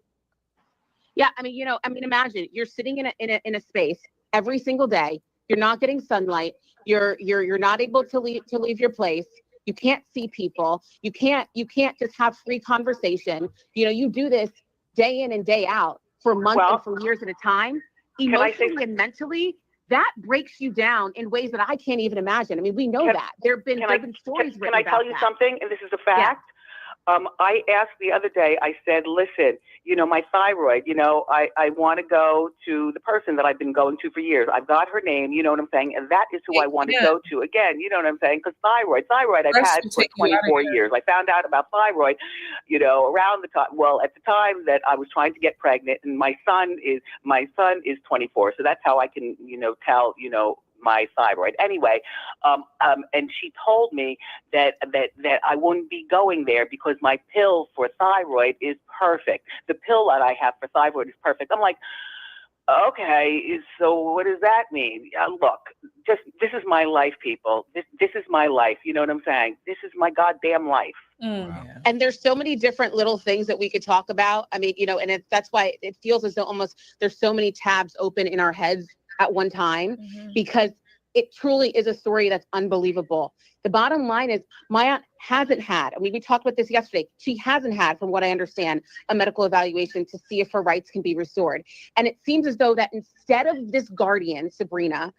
Yeah, imagine you're sitting in a space every single day. You're not getting sunlight. You're not able to leave your place. You can't see people. You can't just have free conversation. You do this day in and day out for months and for years at a time. Emotionally and mentally, that breaks you down in ways that I can't even imagine. We know that. There have been stories written about that. Can I tell you something? And this is a fact. I asked the other day, I said, listen, my thyroid, I want to go to the person that I've been going to for years. I've got her name, you know what I'm saying? And that is who I want to go to. Again, you know what I'm saying? Because thyroid I've had for 24 years. I found out about thyroid, around the time, at the time that I was trying to get pregnant, and my son is 24. So that's how I can, tell, my thyroid. Anyway, and she told me that I wouldn't be going there because my pill for thyroid is perfect. The pill that I have for thyroid is perfect. I'm like, okay, so what does that mean? Look, this is my life, people. This is my life. You know what I'm saying? This is my goddamn life. Wow. And there's so many different little things that we could talk about. I mean, and that's why it feels as though almost there's so many tabs open in our heads at one time, because it truly is a story that's unbelievable. The bottom line is my aunt hasn't had, I mean, we talked about this yesterday. She hasn't had, from what I understand, a medical evaluation to see if her rights can be restored. And it seems as though that instead of this guardian, Sabrina,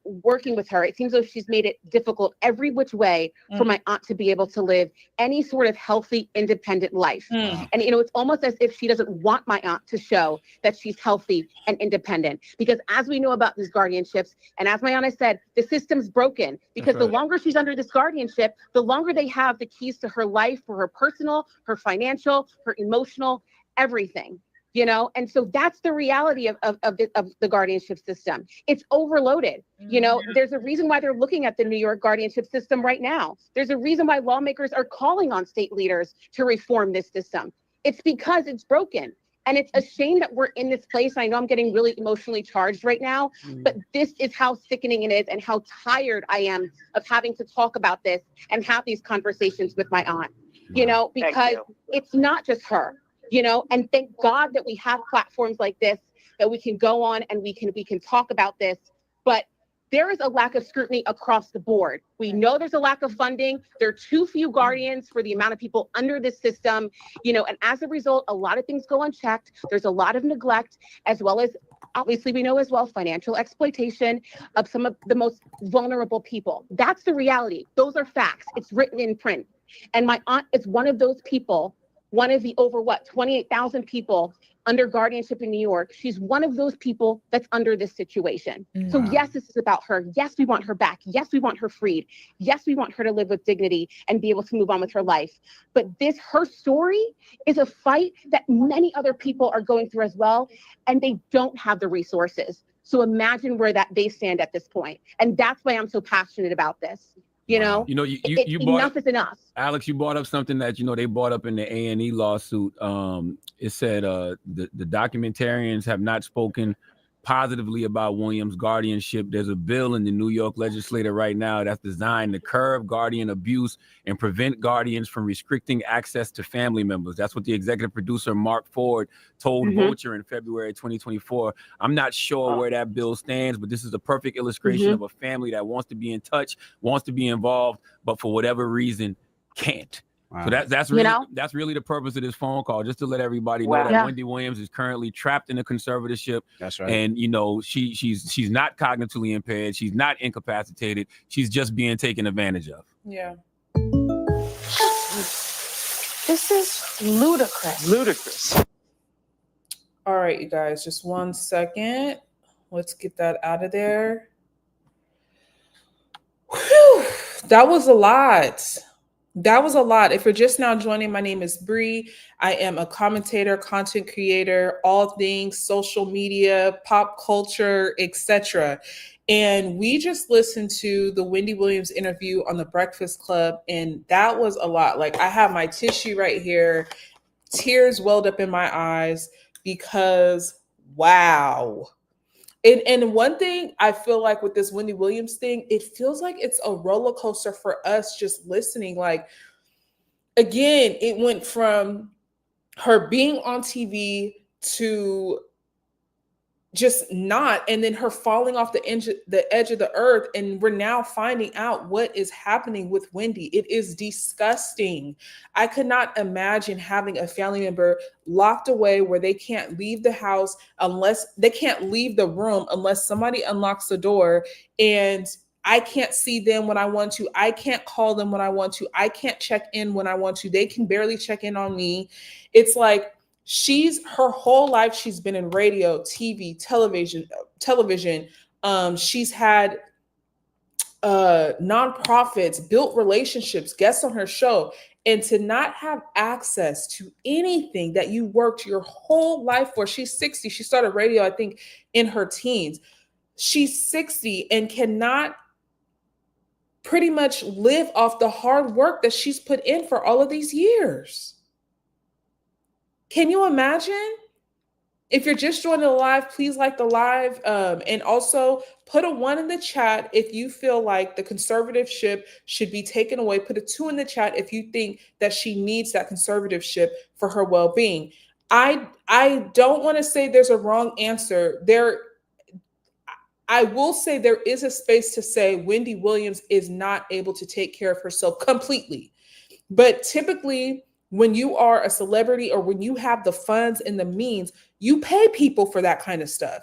working with her, it seems as though she's made it difficult every which way for my aunt to be able to live any sort of healthy, independent life. And, it's almost as if she doesn't want my aunt to show that she's healthy and independent. Because as we know about these guardianships, and as my aunt has said, the system's broken. Because the longer she's under this guardianship, the longer they have the keys to her life, for her personal, her financial, her emotional, everything. And so that's the reality of the guardianship system. It's overloaded. There's a reason why they're looking at the New York guardianship system right now. There's a reason why lawmakers are calling on state leaders to reform this system. It's because it's broken. And it's a shame that we're in this place. I know I'm getting really emotionally charged right now, but this is how sickening it is and how tired I am of having to talk about this and have these conversations with my aunt, because it's not just her. And thank God that we have platforms like this that we can go on and we can talk about this. But there is a lack of scrutiny across the board. We know there's a lack of funding. There are too few guardians for the amount of people under this system, and as a result, a lot of things go unchecked. There's a lot of neglect, as well as, obviously, we know as well, financial exploitation of some of the most vulnerable people. That's the reality. Those are facts. It's written in print. And my aunt is one of those people, one of the over 28,000 people under guardianship in New York. She's one of those people that's under this situation. So yes, this is about her. Yes, we want her back. Yes, we want her freed. Yes, we want her to live with dignity and be able to move on with her life. But her story is a fight that many other people are going through as well, and they don't have the resources. So imagine where they stand at this point. And that's why I'm so passionate about this. You enough is enough. Alex, you brought up something that they brought up in the A&E lawsuit. It said the documentarians have not spoken positively about Williams' guardianship. There's a bill in the New York legislature right now that's designed to curb guardian abuse and prevent guardians from restricting access to family members. That's what the executive producer, Mark Ford, told Vulture in February 2024. I'm not sure where that bill stands, but this is a perfect illustration of a family that wants to be in touch, wants to be involved, but for whatever reason, can't. Wow. So that's really the purpose of this phone call, just to let everybody know that Wendy Williams is currently trapped in a conservatorship. That's right. And she's not cognitively impaired. She's not incapacitated. She's just being taken advantage of. Yeah. This is ludicrous. Ludicrous. All right, you guys, just 1 second. Let's get that out of there. Whew, that was a lot. That was a lot. If you're just now joining, my name is Bree. I am a commentator, content creator, all things social media, pop culture, etc. And we just listened to the Wendy Williams interview on The Breakfast Club, and that was a lot. Like, I have my tissue right here. Tears welled up in my eyes because, wow. And one thing I feel like with this Wendy Williams thing, it feels like it's a roller coaster for us just listening. Like, again, it went from her being on TV to just not, and then her falling off the edge of the earth. And we're now finding out what is happening with Wendy. It is disgusting. I could not imagine having a family member locked away where they can't leave the house unless they can't leave the room unless somebody unlocks the door, and I can't see them when I want to. I can't call them when I want to. I can't check in when I want to. They can barely check in on me. It's like, her whole life, she's been in radio, TV, television. She's had nonprofits, built relationships, guests on her show, and to not have access to anything that you worked your whole life for. She's 60. She started radio, I think, in her teens. She's 60 and cannot pretty much live off the hard work that she's put in for all of these years. Can you imagine? If you're just joining the live, please like the live. And also put a 1 in the chat if you feel like the conservatorship should be taken away. Put a 2 in the chat if you think that she needs that conservatorship for her well-being. I don't want to say there's a wrong answer. I will say there is a space to say Wendy Williams is not able to take care of herself completely. But typically, when you are a celebrity or when you have the funds and the means, you pay people for that kind of stuff.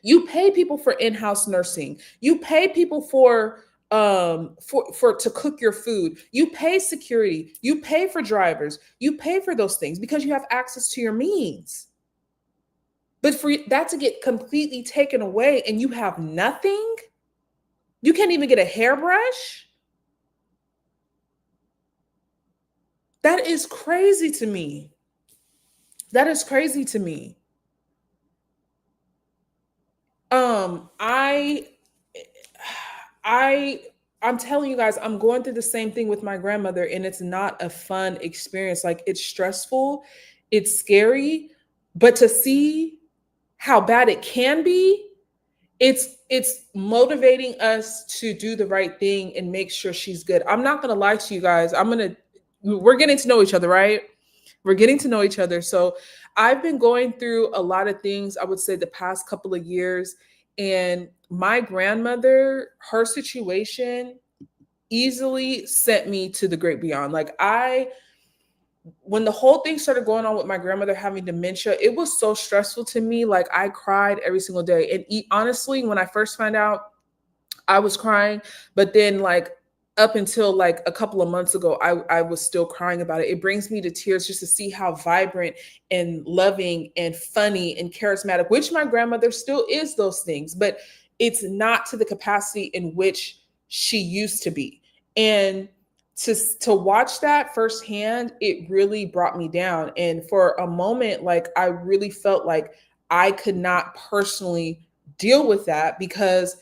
You pay people for in-house nursing. You pay people for to cook your food. You pay security. You pay for drivers. You pay for those things because you have access to your means. But for that to get completely taken away and you have nothing, you can't even get a hairbrush. That is crazy to me. That is crazy to me. I'm telling you guys, I'm going through the same thing with my grandmother, and it's not a fun experience. Like, it's stressful, it's scary, but to see how bad it can be, it's motivating us to do the right thing and make sure she's good. I'm not gonna lie to you guys. We're getting to know each other, right? We're getting to know each other. So I've been going through a lot of things, I would say, the past couple of years. And my grandmother, her situation easily sent me to the great beyond. Like, when the whole thing started going on with my grandmother having dementia, it was so stressful to me. Like, I cried every single day. And honestly, when I first found out, I was crying. But then, like, up until like a couple of months ago, I was still crying about it. It brings me to tears just to see how vibrant and loving and funny and charismatic, which my grandmother still is those things, but it's not to the capacity in which she used to be. And to watch that firsthand, it really brought me down. And for a moment, like, I really felt like I could not personally deal with that because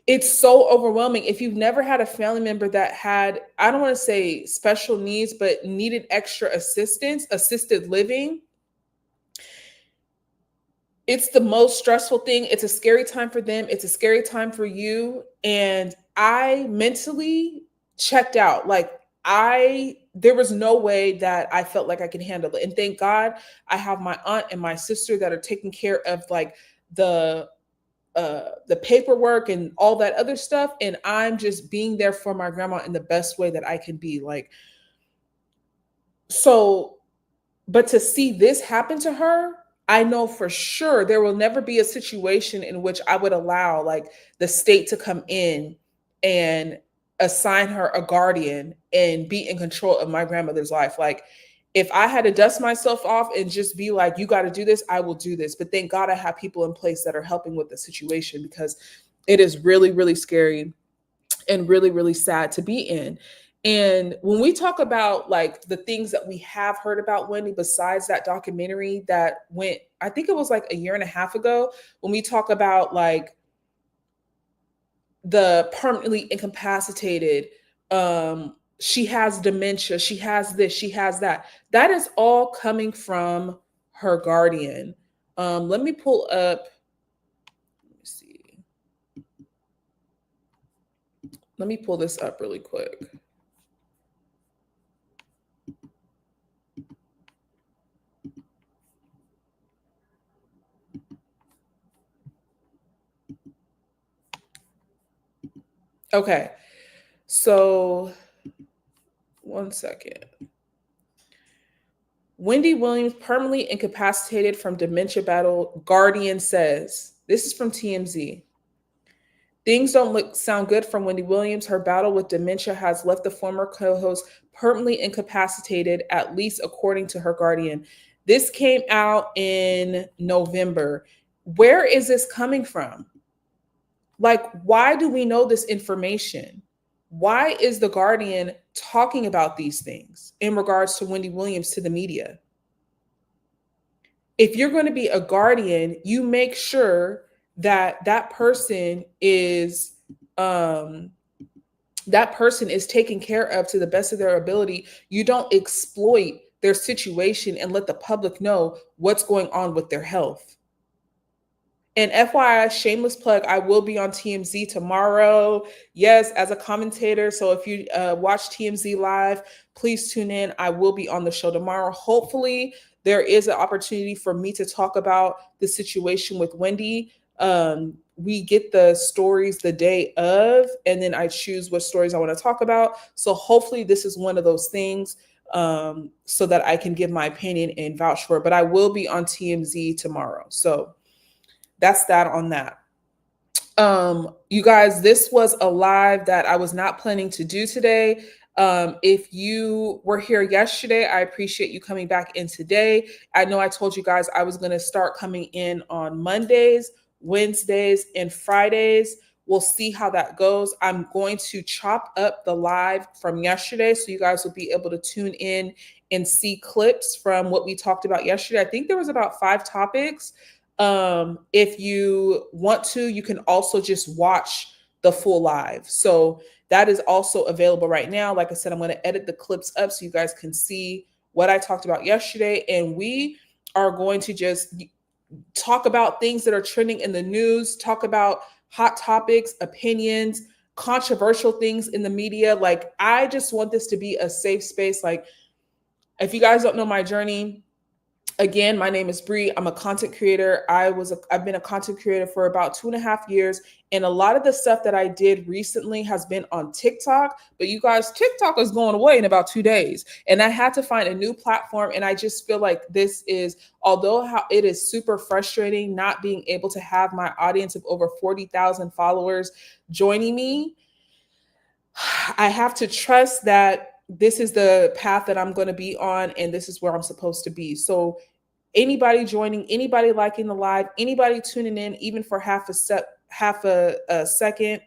it's so overwhelming. If you've never had a family member that had, I don't want to say special needs, but needed extra assistance, assisted living, it's the most stressful thing. It's a scary time for them. It's a scary time for you. And I mentally checked out. Like, there was no way that I felt like I could handle it. And thank God I have my aunt and my sister that are taking care of like the paperwork and all that other stuff. And I'm just being there for my grandma in the best way that I can be. Like, so, but to see this happen to her, I know for sure there will never be a situation in which I would allow like the state to come in and assign her a guardian and be in control of my grandmother's life. Like, if I had to dust myself off and just be like, you got to do this, I will do this. But thank God I have people in place that are helping with the situation because it is really, really scary and really, really sad to be in. And when we talk about like the things that we have heard about Wendy, besides that documentary that went, I think it was like a year and a half ago, when we talk about like the permanently incapacitated, she has dementia, she has this, she has that. That is all coming from her guardian. Let me pull up, let me see. Let me pull this up really quick. Okay, so one second. Wendy Williams permanently incapacitated from dementia battle, Guardian says. This is from TMZ. Things don't sound good from Wendy Williams. Her battle with dementia has left the former co-host permanently incapacitated, at least according to her guardian. This came out in November. Where is this coming from? Like, why do we know this information? Why is the Guardian talking about these things in regards to Wendy Williams to the media? If you're going to be a guardian, you make sure that person is taken care of to the best of their ability. You don't exploit their situation and let the public know what's going on with their health. And FYI, shameless plug, I will be on TMZ tomorrow. Yes, as a commentator. So if you watch TMZ live, please tune in. I will be on the show tomorrow. Hopefully, there is an opportunity for me to talk about the situation with Wendy. We get the stories the day of, and then I choose what stories I want to talk about. So hopefully this is one of those things, so that I can give my opinion and vouch for it. But I will be on TMZ tomorrow. So that's that on that. You guys, this was a live that I was not planning to do today. If you were here yesterday, I appreciate you coming back in today. I know I told you guys I was going to start coming in on Mondays, Wednesdays, and Fridays. We'll see how that goes. I'm going to chop up the live from yesterday, so you guys will be able to tune in and see clips from what we talked about yesterday. I think there was about 5 topics. If you want to, you can also just watch the full live. So that is also available right now. Like I said, I'm going to edit the clips up so you guys can see what I talked about yesterday. And we are going to just talk about things that are trending in the news, talk about hot topics, opinions, controversial things in the media. Like, I just want this to be a safe space. Like, if you guys don't know my journey, again, my name is Bree. I'm a content creator. I've been a content creator for about 2.5 years. And a lot of the stuff that I did recently has been on TikTok. But you guys, TikTok is going away in about 2 days. And I had to find a new platform. And I just feel like this is, although it is super frustrating not being able to have my audience of over 40,000 followers joining me, I have to trust that this is the path that I'm going to be on, and this is where I'm supposed to be. So anybody joining, anybody liking the live, anybody tuning in, even for half a second,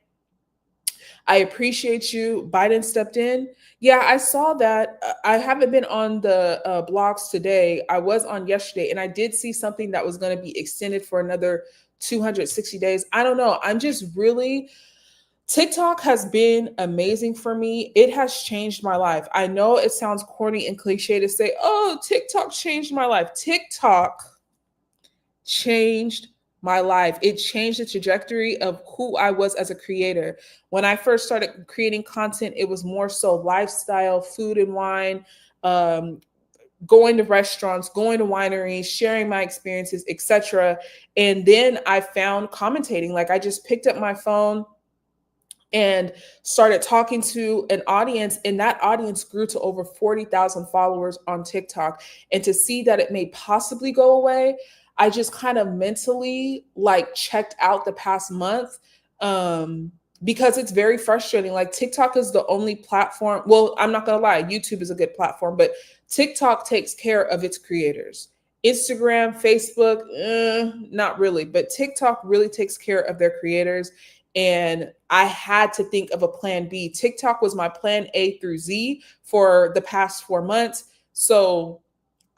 I appreciate you. Biden stepped in. Yeah, I saw that. I haven't been on the blogs today. I was on yesterday, and I did see something that was going to be extended for another 260 days. I don't know. I'm just really... TikTok has been amazing for me. It has changed my life. I know it sounds corny and cliche to say, oh, TikTok changed my life. TikTok changed my life. It changed the trajectory of who I was as a creator. When I first started creating content, it was more so lifestyle, food and wine, going to restaurants, going to wineries, sharing my experiences, etc. And then I found commentating. Like, I just picked up my phone and started talking to an audience, and that audience grew to over 40,000 followers on TikTok. And to see that it may possibly go away, I just kind of mentally checked out the past month, because it's very frustrating. Like, TikTok is the only platform. Well, I'm not going to lie. YouTube is a good platform, but TikTok takes care of its creators. Instagram, Facebook, not really, but TikTok really takes care of their creators. And I had to think of a plan B. TikTok was my plan A through Z for the past 4 months. So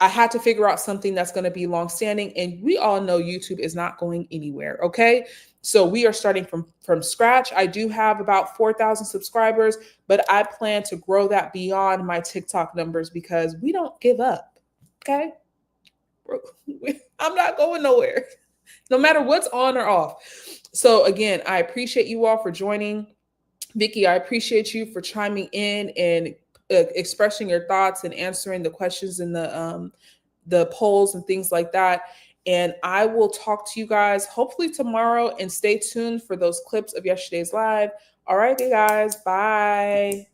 I had to figure out something that's going to be longstanding. And we all know YouTube is not going anywhere. Okay. So we are starting from scratch. I do have about 4,000 subscribers, but I plan to grow that beyond my TikTok numbers because we don't give up. Okay. I'm not going nowhere, no matter what's on or off. So again, I appreciate you all for joining. Vicky, I appreciate you for chiming in and expressing your thoughts and answering the questions in the polls and things like that. And I will talk to you guys hopefully tomorrow, and stay tuned for those clips of yesterday's live. All right, you guys, bye.